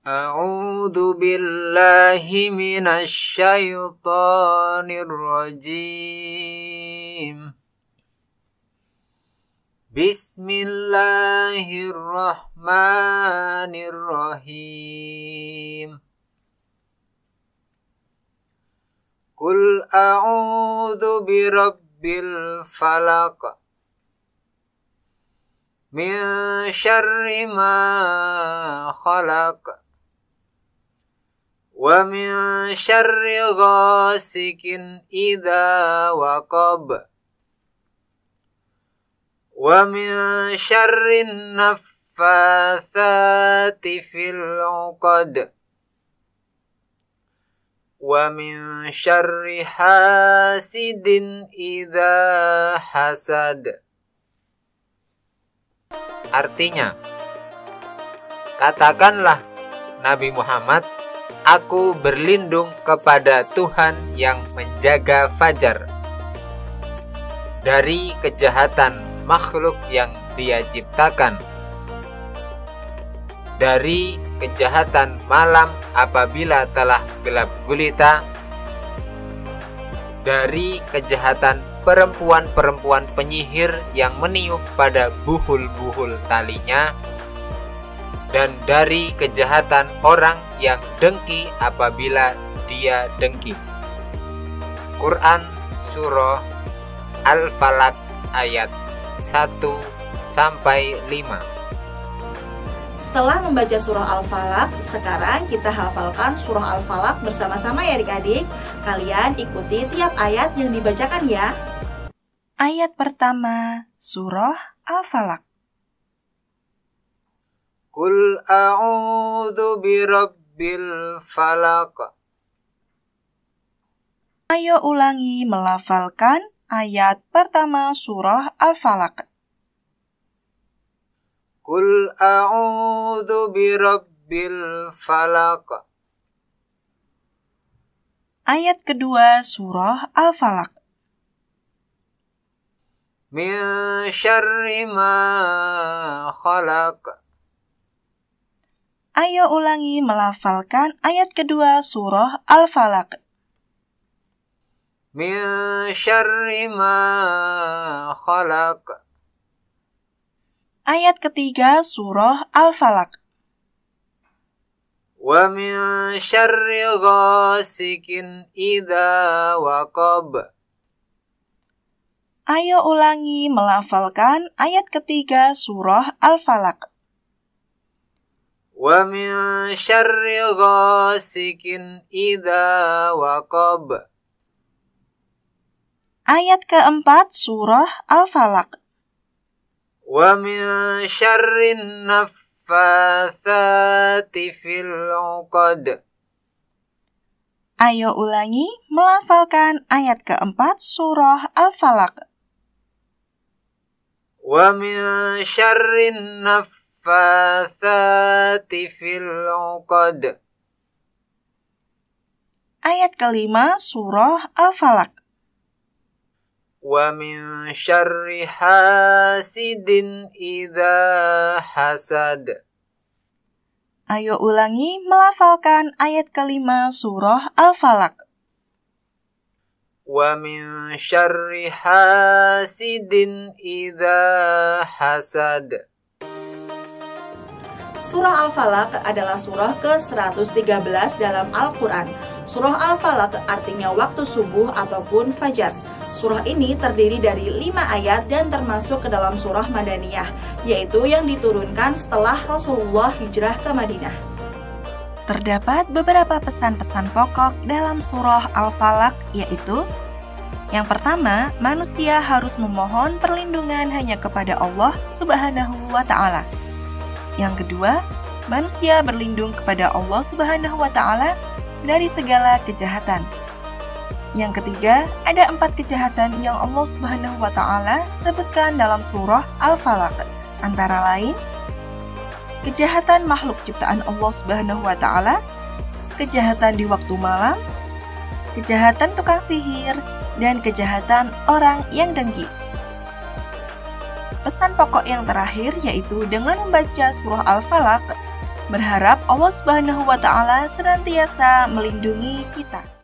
A'udzu billahi minasy syaithanir rajim. Bismillahirrahmanirrahim. Qul a'udzu birabbil falaq min syarri ma khalaq wa min syarri ghasikin idza waqab wa min syarri naffatsati fil 'uqad wa min syarri hasidin idza hasad. Artinya, katakanlah Nabi Muhammad, aku berlindung kepada Tuhan yang menjaga fajar dari kejahatan makhluk yang Dia ciptakan, dari kejahatan malam apabila telah gelap gulita, dari kejahatan perempuan-perempuan penyihir yang meniup pada buhul-buhul talinya, dan dari kejahatan orang yang dengki apabila dia dengki. Quran Surah Al-Falaq ayat 1-5. Setelah membaca surah Al-Falaq, sekarang kita hafalkan surah Al-Falaq bersama-sama ya adik-adik. Kalian ikuti tiap ayat yang dibacakan ya. Ayat pertama, surah Al-Falaq. Qul a'udzu birabbil falaq. Ayo ulangi melafalkan ayat pertama surah Al-Falaq. Qul a'udzu birabbil falaq. Ayat kedua surah Al-Falaq. Min syarri ma khalaq. Ayo ulangi melafalkan ayat kedua surah Al-Falaq. Min syarri ma khalaq. Ayat ketiga surah Al-Falaq. Wa min syarri ghasikin idza waqab. Ayo ulangi melafalkan ayat ketiga surah Al-Falaq. Wa min syarri ghasikin idza waqab. Ayat keempat surah Al-Falaq. Wa min syarri naffatsati fil 'uqad. Ayo ulangi melafalkan ayat keempat surah Al-Falaq. Wa min syarri naffatsati fil 'uqad. Ayat kelima surah Al-Falaq. Wa min syarri hasidin idza hasad. Ayo ulangi melafalkan ayat kelima surah Al-Falaq. Wa min syarri hasidin idza hasad. Surah Al-Falaq adalah surah ke-113 dalam Al-Quran. Surah Al-Falaq artinya waktu subuh ataupun fajar. Surah ini terdiri dari 5 ayat dan termasuk ke dalam surah Madaniyah, yaitu yang diturunkan setelah Rasulullah hijrah ke Madinah. Terdapat beberapa pesan-pesan pokok dalam surah Al-Falaq, yaitu yang pertama, manusia harus memohon perlindungan hanya kepada Allah Subhanahu wa Ta'ala. Yang kedua, manusia berlindung kepada Allah Subhanahu wa Ta'ala dari segala kejahatan. Yang ketiga, ada 4 kejahatan yang Allah Subhanahu wa Ta'ala sebutkan dalam surah Al-Falaq. Antara lain, kejahatan makhluk ciptaan Allah Subhanahu wa Ta'ala, kejahatan di waktu malam, kejahatan tukang sihir, dan kejahatan orang yang dengki. Pesan pokok yang terakhir yaitu dengan membaca surah Al-Falaq, Berharap Allah Subhanahu wa Ta'ala senantiasa melindungi kita.